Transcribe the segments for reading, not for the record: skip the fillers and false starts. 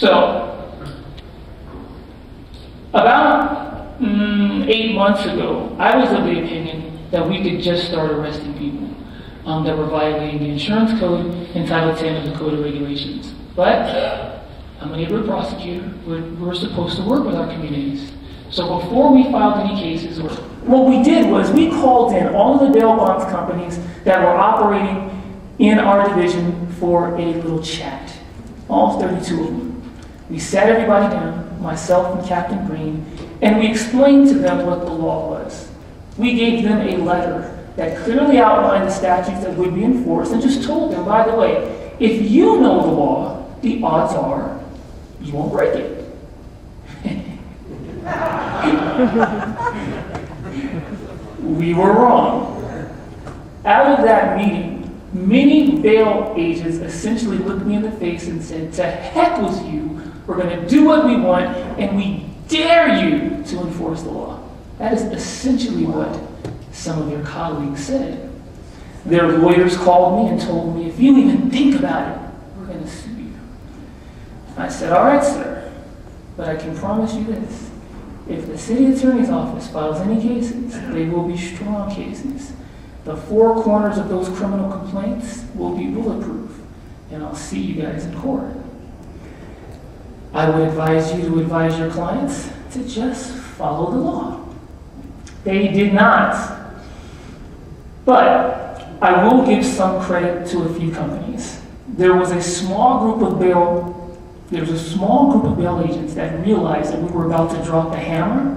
So, about 8 months ago, I was of the opinion that we could just start arresting people that were violating the insurance code and Title 10 of the Code of Regulations. But I'm a neighborhood prosecutor. We're supposed to work with our communities. So before we filed any cases, what we did was we called in all of the bail bonds companies that were operating in our division for a little chat. All 32 of them. We sat everybody down, myself and Captain Green, and we explained to them what the law was. We gave them a letter that clearly outlined the statutes that would be enforced and just told them, by the way, if you know the law, the odds are you won't break it. We were wrong. Out of that meeting, many bail agents essentially looked me in the face and said, to heck with you, we're going to do what we want, and we dare you to enforce the law. That is essentially what some of your colleagues said. Their lawyers called me and told me, if you even think about it, we're going to sue you. I said, all right, sir, but I can promise you this. If the city attorney's office files any cases, they will be strong cases. The four corners of those criminal complaints will be bulletproof, and I'll see you guys in court. I would advise you to advise your clients to just follow the law. They did not. But I will give some credit to a few companies. There was a small group of bail agents that realized that we were about to drop the hammer,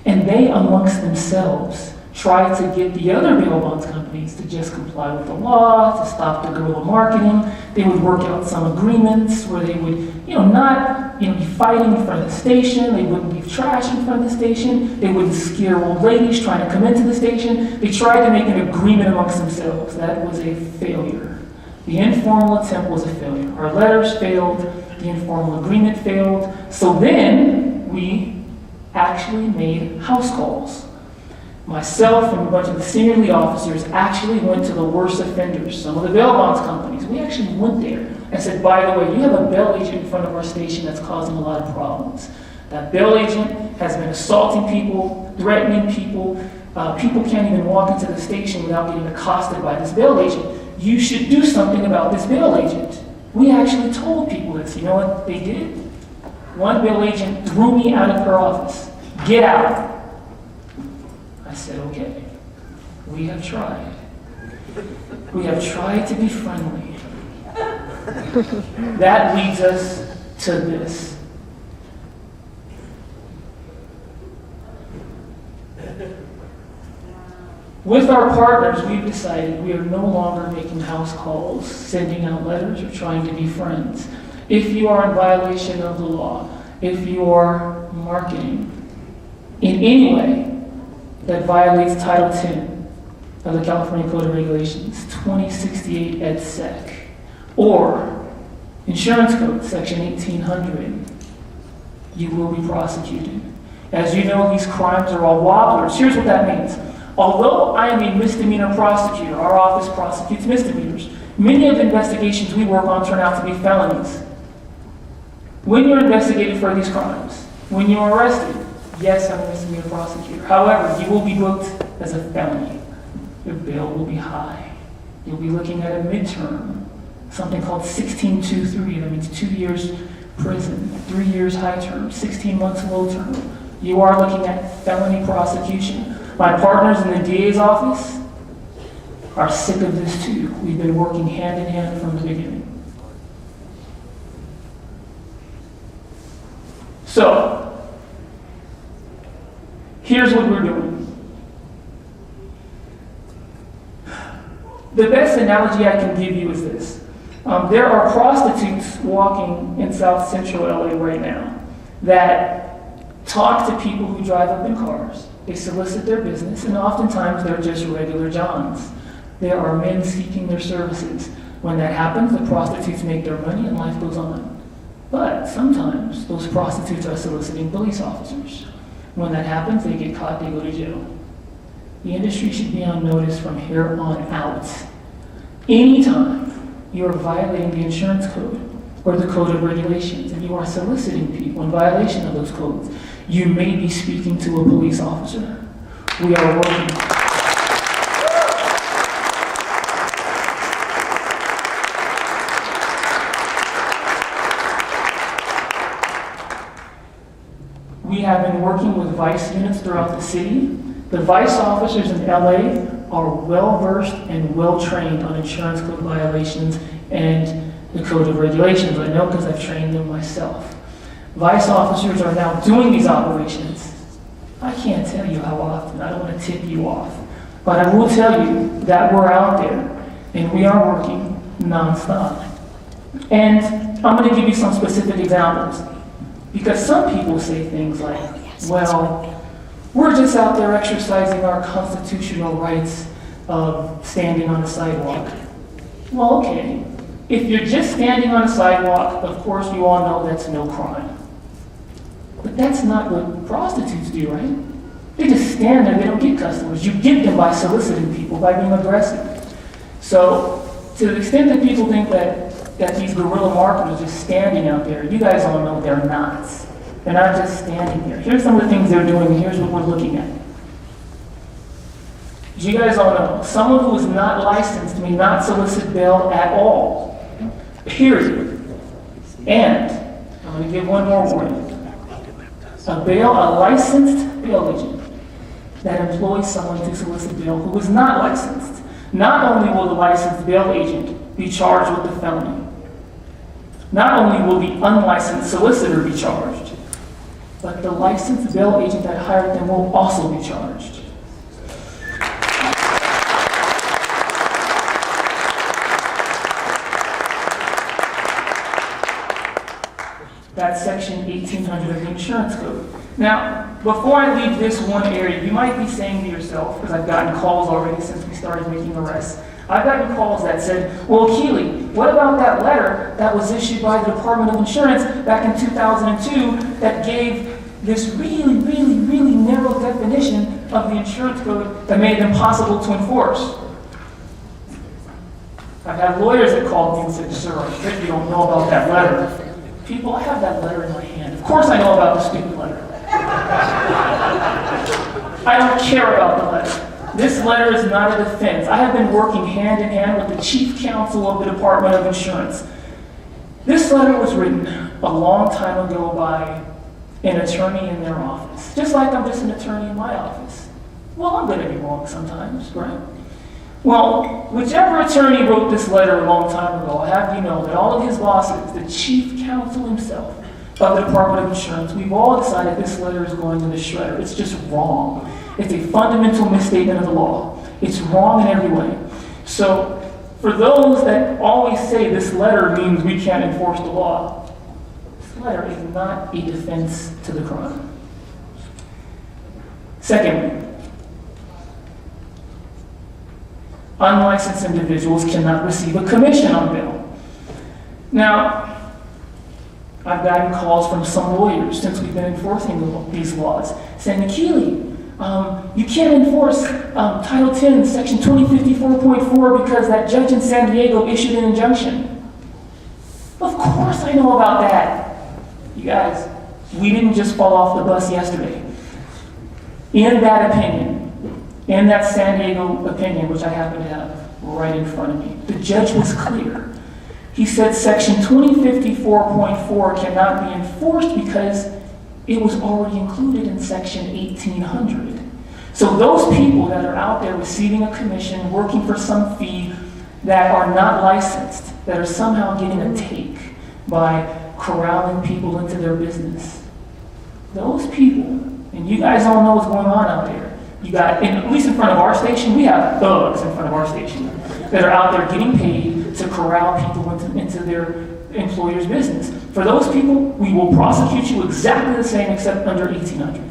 and they amongst themselves tried to get the other bail bonds companies to just comply with the law, to stop the guerrilla marketing. They would work out some agreements where they would, not be fighting in front of the station. They wouldn't leave trash in front of the station. They wouldn't scare old ladies trying to come into the station. They tried to make an agreement amongst themselves. That was a failure. The informal attempt was a failure. Our letters failed. The informal agreement failed. So then we actually made house calls. Myself and a bunch of the senior lead officers actually went to the worst offenders, some of the bail bonds companies. We actually went there and said, by the way, you have a bail agent in front of our station that's causing a lot of problems. That bail agent has been assaulting people, threatening people. People can't even walk into the station without getting accosted by this bail agent. You should do something about this bail agent. We actually told people this. You know what they did? One bail agent threw me out of her office. Get out. I said, okay, we have tried. We have tried to be friendly. That leads us to this. With our partners, we've decided we are no longer making house calls, sending out letters, or trying to be friends. If you are in violation of the law, if you are marketing in any way that violates Title 10 of the California Code of Regulations, 2068 et sec, or Insurance Code, Section 1800, you will be prosecuted. As you know, these crimes are all wobblers. Here's what that means. Although I am a misdemeanor prosecutor, our office prosecutes misdemeanors. Many of the investigations we work on turn out to be felonies. When you're investigated for these crimes, when you're arrested, yes, I'm a misdemeanor prosecutor. However, you will be booked as a felony. Your bail will be high. You'll be looking at a midterm, something called 1623. That means 2 years prison, 3 years high term, 16 months low term. You are looking at felony prosecution. My partners in the DA's office are sick of this too. We've been working hand in hand from the beginning. So, here's what we're doing. The best analogy I can give you is this. There are prostitutes walking in South Central LA right now that talk to people who drive up in cars. They solicit their business, and oftentimes they're just regular Johns. There are men seeking their services. When that happens, the prostitutes make their money and life goes on. But sometimes those prostitutes are soliciting police officers. When that happens, they get caught, they go to jail. The industry should be on notice from here on out. Anytime you are violating the insurance code, or the code of regulations, and you are soliciting people in violation of those codes, you may be speaking to a police officer. We are working. We have been working with vice units throughout the city. The vice officers in LA are well-versed and well-trained on insurance code violations and the code of regulations. I know because I've trained them myself. Vice officers are now doing these operations. I can't tell you how often. I don't want to tip you off. But I will tell you that we're out there and we are working nonstop. And I'm going to give you some specific examples. Because some people say things like, well, we're just out there exercising our constitutional rights of standing on a sidewalk. Well, okay. If you're just standing on a sidewalk, of course you all know that's no crime. But that's not what prostitutes do, right? They just stand there, they don't get customers. You get them by soliciting people, by being aggressive. So, to the extent that people think that these guerrilla marketers are just standing out there, you guys all know they're not. They're not just standing there. Here's some of the things they're doing, and here's what we're looking at. You guys all know, someone who is not licensed may not solicit bail at all. Period. And, I'm going to give one more warning. A licensed bail agent that employs someone to solicit bail who is not licensed. Not only will the licensed bail agent be charged with the felony, not only will the unlicensed solicitor be charged, but the licensed bail agent that hired them will also be charged. That's section 1800 of the insurance code. Now, before I leave this one area, you might be saying to yourself, because I've gotten calls already since we started making arrests, I've gotten calls that said, well, Akili, what about that letter that was issued by the Department of Insurance back in 2002 that gave this really, really, really narrow definition of the insurance code that made it impossible to enforce? I've had lawyers that called me and said, sir, I think you don't know about that letter. People, I have that letter in my hand. Of course I know about the stupid letter. I don't care about the letter. This letter is not a defense. I have been working hand in hand with the chief counsel of the Department of Insurance. This letter was written a long time ago by an attorney in their office. Just like I'm just an attorney in my office. Well, I'm going to be wrong sometimes, right? Well, whichever attorney wrote this letter a long time ago, I have you know that all of his bosses, the chief counsel himself of the Department of Insurance, we've all decided this letter is going in the shredder. It's just wrong. It's a fundamental misstatement of the law. It's wrong in every way. So, for those that always say this letter means we can't enforce the law, this letter is not a defense to the crime. Secondly, unlicensed individuals cannot receive a commission on bail. Now, I've gotten calls from some lawyers since we've been enforcing these laws saying, Akili, you can't enforce Title 10, Section 2054.4 because that judge in San Diego issued an injunction. Of course I know about that. You guys, we didn't just fall off the bus yesterday. In that opinion, in that San Diego opinion, which I happen to have right in front of me, the judge was clear. He said Section 2054.4 cannot be enforced because it was already included in Section 1800. So those people that are out there receiving a commission, working for some fee, that are not licensed, that are somehow getting a take by corralling people into their business, those people, and you guys all know what's going on out there. You got, at least in front of our station, we have thugs in front of our station that are out there getting paid to corral people into their employer's business. For those people, we will prosecute you exactly the same except under 1800.